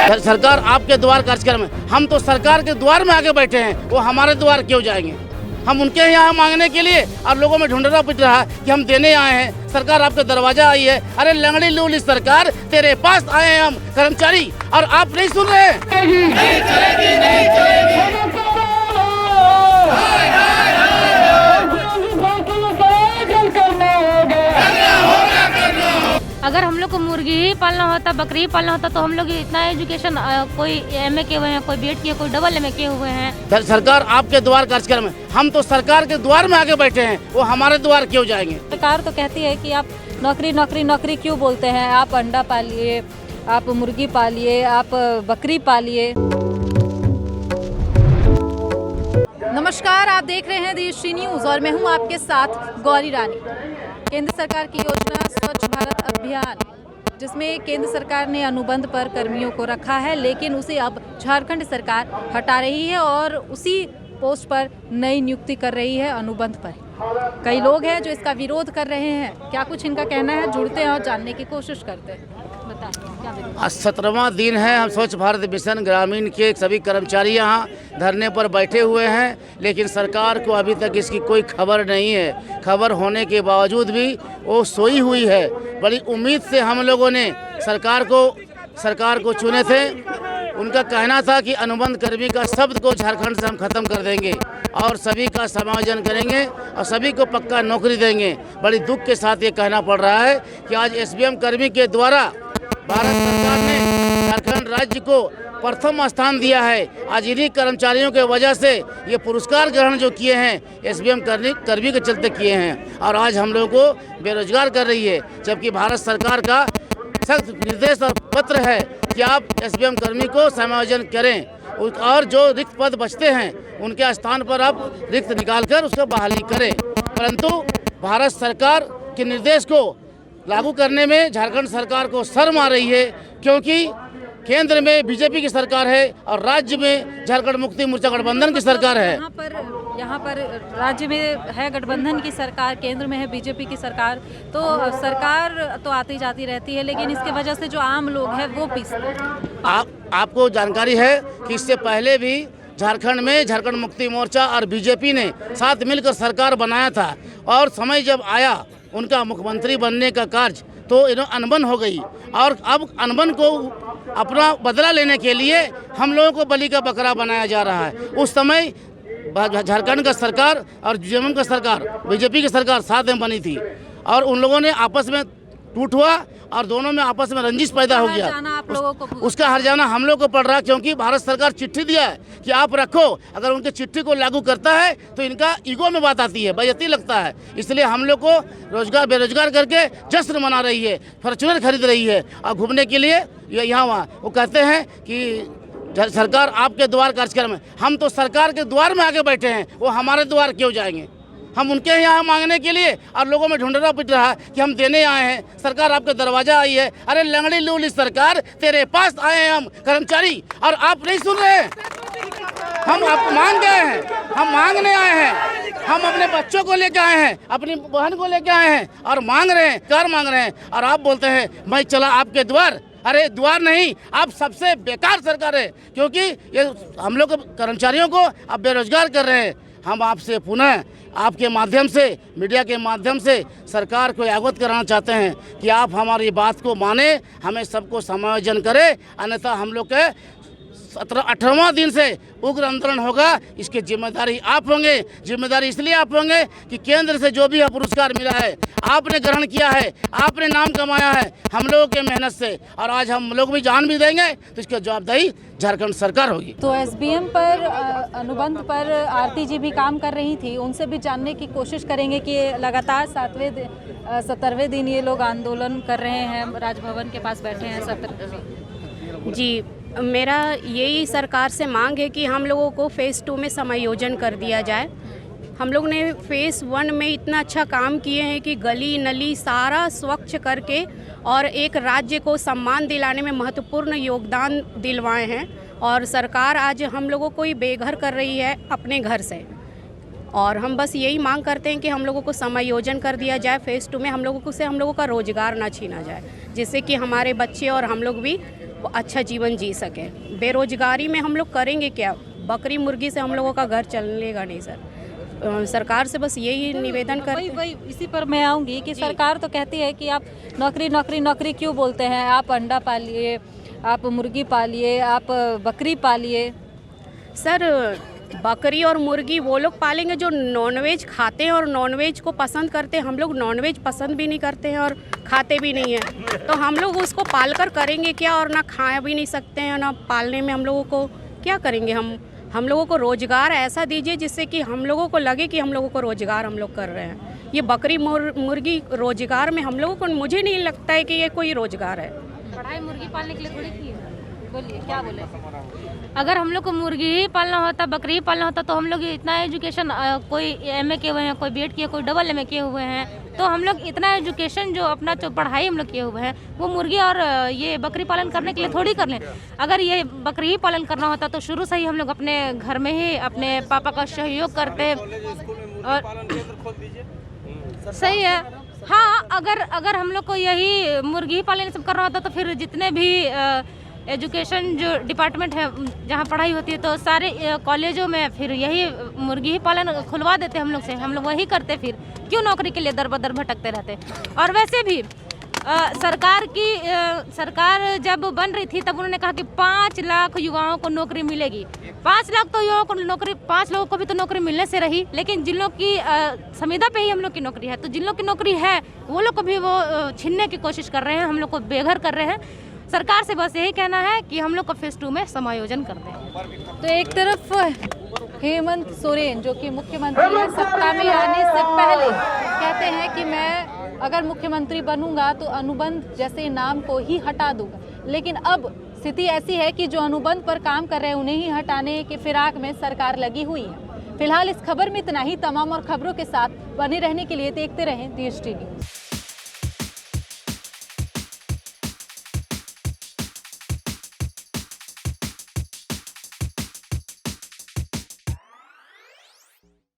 सरकार आपके द्वार कार्यक्रम में, हम तो सरकार के द्वार में आके बैठे हैं, वो हमारे द्वार क्यों जाएंगे? हम उनके यहाँ मांगने के लिए और लोगों में ढूंढना पिट रहा है कि हम देने आए हैं। सरकार आपके दरवाजा आई है। अरे लंगड़ी लूली सरकार, तेरे पास आए हैं हम कर्मचारी, और आप नहीं सुन रहे हैं। नहीं चलेगी, नहीं चलेगी। अगर हम लोग को मुर्गी ही पालना होता, बकरी ही पालना होता, तो हम लोग इतना एजुकेशन, कोई एमए किए हुए हैं, कोई बीएड किए, कोई डबल एमए किए हुए हैं। सरकार आपके द्वार कार्यक्रम में, हम तो सरकार के द्वार में आके बैठे हैं, वो हमारे द्वार क्यों जाएंगे? सरकार तो कहती है कि आप नौकरी नौकरी नौकरी क्यों बोलते हैं, आप अंडा पालिए, आप मुर्गी पालिए, आप बकरी पालिए। नमस्कार, आप देख रहे हैं देशी न्यूज़ और मैं हूं आपके साथ गौरी रानी। केंद्र सरकार की योजना स्वच्छ भारत अभियान, जिसमें केंद्र सरकार ने अनुबंध पर कर्मियों को रखा है, लेकिन उसे अब झारखंड सरकार हटा रही है और उसी पोस्ट पर नई नियुक्ति कर रही है अनुबंध पर। कई लोग हैं जो इसका विरोध कर रहे हैं। क्या कुछ इनका कहना है, जुड़ते हैं और जानने की कोशिश करते हैं। बताएं क्या विरोध? आज 17वां दिन है। हम स्वच्छ भारत मिशन ग्रामीण के सभी कर्मचारी यहाँ धरने पर बैठे हुए हैं, लेकिन सरकार को अभी तक इसकी कोई खबर नहीं है। खबर होने के बावजूद भी वो सोई हुई है। बड़ी उम्मीद से हम लोगों ने सरकार को चुने थे। उनका कहना था कि अनुबंध कर्मी का शब्द को झारखंड से हम खत्म कर देंगे और सभी का समायोजन करेंगे और सभी को पक्का नौकरी देंगे। बड़ी दुख के साथ ये कहना पड़ रहा है कि आज एसबीएम कर्मी के द्वारा भारत सरकार ने झारखंड राज्य को प्रथम स्थान दिया है। आज इन्हीं कर्मचारियों के वजह से ये पुरस्कार ग्रहण जो किए हैं एसबीएम कर्मी के चलते किए हैं, और आज हम लोगों को बेरोजगार कर रही है। जबकि भारत सरकार का सख्त निर्देश और पत्र है कि आप एसबीएम कर्मी को समायोजन करें और जो रिक्त पद बचते हैं उनके स्थान पर आप रिक्त निकालकर उसको बहाली करें। परंतु भारत सरकार के निर्देश को लागू करने में झारखंड सरकार को शर्म आ रही है, क्योंकि केंद्र में बीजेपी की सरकार है और राज्य में झारखंड मुक्ति मोर्चा गठबंधन की सरकार है। यहाँ पर राज्य में है गठबंधन की सरकार, केंद्र में है बीजेपी की सरकार। तो सरकार तो आती जाती रहती है, लेकिन इसके वजह से जो आम लोग हैं वो पीसते हैं। आपको जानकारी है कि इससे पहले भी झारखंड में झारखंड मुक्ति मोर्चा और बीजेपी ने साथ मिलकर सरकार बनाया था, और समय जब आया उनका मुख्यमंत्री बनने का कार्य, तो इन्होंने अनबन हो गई। और अब अनबन को अपना बदला लेने के लिए हम लोगों को बलि का बकरा बनाया जा रहा है। उस समय झारखंड का सरकार और जेएमएम का सरकार, बीजेपी की सरकार साथ में बनी थी, और उन लोगों ने आपस में टूट हुआ और दोनों में आपस में रंजिश पैदा हो गया। आप लोगों को उसका हर्जाना हम लोग को पड़ रहा है, क्योंकि भारत सरकार चिट्ठी दिया है कि आप रखो। अगर उनके चिट्ठी को लागू करता है तो इनका ईगो में बात आती है, बेइज्जती लगता है। इसलिए हम लोग को बेरोजगार करके जश्न मना रही है, फॉर्च्यूनर खरीद रही है और घूमने के लिए यहाँ वहाँ। वो कहते हैं कि सरकार आपके द्वार कार्यक्रम में, हम तो सरकार के द्वार में आके बैठे हैं, वो हमारे द्वार क्यों जाएंगे? हम उनके यहाँ मांगने के लिए और लोगों में ढूंढना पिट रहा है कि हम देने आए हैं। सरकार आपके दरवाजा आई है। अरे लंगड़ी लूली सरकार, तेरे पास आए हैं हम कर्मचारी, और आप नहीं सुन रहे हैं। हम आप मांग गए हैं, हम मांगने आए हैं। हम अपने बच्चों को लेकर आए हैं, अपनी बहन को लेकर आए हैं और मांग रहे हैं, कर मांग रहे हैं, और आप बोलते हैं मैं चला आपके द्वार। अरे द्वार नहीं, आप सबसे बेकार सरकार है, क्योंकि ये हम लोग कर्मचारियों को आप बेरोजगार कर रहे हैं। हम आपसे पुनः आपके माध्यम से, मीडिया के माध्यम से सरकार को अवगत कराना चाहते हैं कि आप हमारी बात को माने, हमें सबको समायोजन करें, अन्यथा हम लोग के 18वां दिन से उग्र आंदोलन होगा। इसकी जिम्मेदारी आप होंगे। जिम्मेदारी इसलिए आप होंगे कि केंद्र से जो भी पुरस्कार मिला है आपने ग्रहण किया है, आपने नाम कमाया है हम लोगों के मेहनत से, और आज हम लोग भी जान भी देंगे तो इसकी जवाबदेही झारखंड सरकार होगी। तो एसबीएम पर अनुबंध पर आरती जी भी काम कर रही थी, उनसे भी जानने की कोशिश करेंगे कि लगातार 17वें दिन ये लोग आंदोलन कर रहे हैं, राजभवन के पास बैठे हैं 17। जी, मेरा यही सरकार से मांग है कि हम लोगों को फ़ेज़ 2 में समायोजन कर दिया जाए। हम लोग ने फ़ेज़ 1 में इतना अच्छा काम किए हैं कि गली नली सारा स्वच्छ करके और एक राज्य को सम्मान दिलाने में महत्वपूर्ण योगदान दिलवाए हैं, और सरकार आज हम लोगों को ही बेघर कर रही है अपने घर से। और हम बस यही मांग करते हैं कि हम लोगों को समायोजन कर दिया जाए फ़ेज़ 2 में, हम लोगों का रोज़गार ना छीना जाए, जिससे कि हमारे बच्चे और हम लोग भी वो अच्छा जीवन जी सके। बेरोजगारी में हम लोग करेंगे क्या? बकरी मुर्गी से हम लोगों का घर चलेगा नहीं सर। सरकार से बस यही निवेदन कर। वही इसी पर मैं आऊँगी कि सरकार तो कहती है कि आप नौकरी नौकरी नौकरी क्यों बोलते हैं, आप अंडा पालिए, आप मुर्गी पालिए, आप बकरी पालिए। सर बकरी और मुर्गी वो लोग पालेंगे जो नॉनवेज खाते हैं और नॉनवेज को पसंद करते हैं। हम लोग नॉनवेज पसंद भी नहीं करते हैं और खाते भी नहीं हैं, तो हम लोग उसको पाल कर करेंगे क्या? और ना खा भी नहीं सकते हैं, ना पालने में हम लोगों को क्या करेंगे? हम लोगों को रोज़गार ऐसा दीजिए जिससे कि हम लोगों को लगे कि हम लोगों को रोज़गार हम लोग कर रहे हैं। ये बकरी मुर्गी रोज़गार में हम लोगों को, मुझे नहीं लगता है कि ये कोई रोज़गार है। पढ़ाई मुर्गी पालने के लिए थोड़ी की है। बोलिए क्या बोले? अगर हम लोग को मुर्गी ही पालना होता, बकरी ही पालना होता, तो हम लोग इतना एजुकेशन, कोई एमए किए हुए हैं, कोई बीएड किए, कोई डबल एमए किए हुए हैं, तो हम लोग इतना एजुकेशन जो अपना जो पढ़ाई हम लोग किए हुए हैं वो मुर्गी और ये बकरी पालन करने के लिए थोड़ी कर लें। अगर ये बकरी ही पालन करना होता तो शुरू से ही हम लोग अपने घर में ही अपने पापा का सहयोग करते। और सही है, हाँ, अगर हम लोग को यही मुर्गी ही पालन सब करना होता तो फिर जितने भी एजुकेशन जो डिपार्टमेंट है जहाँ पढ़ाई होती है तो सारे कॉलेजों में फिर यही मुर्गी ही पालन खुलवा देते हम लोग से, हम लोग वही करते। फिर क्यों नौकरी के लिए दर बदर भटकते रहते? और वैसे भी सरकार जब बन रही थी तब उन्होंने कहा कि 5 लाख युवाओं को नौकरी मिलेगी। 5 लाख तो युवाओं को नौकरी, 5 लोगों को भी तो नौकरी मिलने से रही, लेकिन जिन लोग की संविदा पे ही हम लोग की नौकरी है, तो जिन लोग की नौकरी है वो लोग को भी वो छीनने की कोशिश कर रहे हैं, हम लोग को बेघर कर रहे हैं। सरकार से बस यही कहना है कि हम लोग को फेज 2 में समायोजन कर दें। तो एक तरफ हेमंत सोरेन जो कि मुख्यमंत्री है, सत्ता में आने से पहले कहते हैं कि मैं अगर मुख्यमंत्री बनूंगा तो अनुबंध जैसे नाम को ही हटा दूंगा, लेकिन अब स्थिति ऐसी है कि जो अनुबंध पर काम कर रहे हैं उन्हें ही हटाने के फिराक में सरकार लगी हुई है। फिलहाल इस खबर में इतना ही। तमाम और खबरों के साथ बने रहने के लिए देखते रहें DST न्यूज़।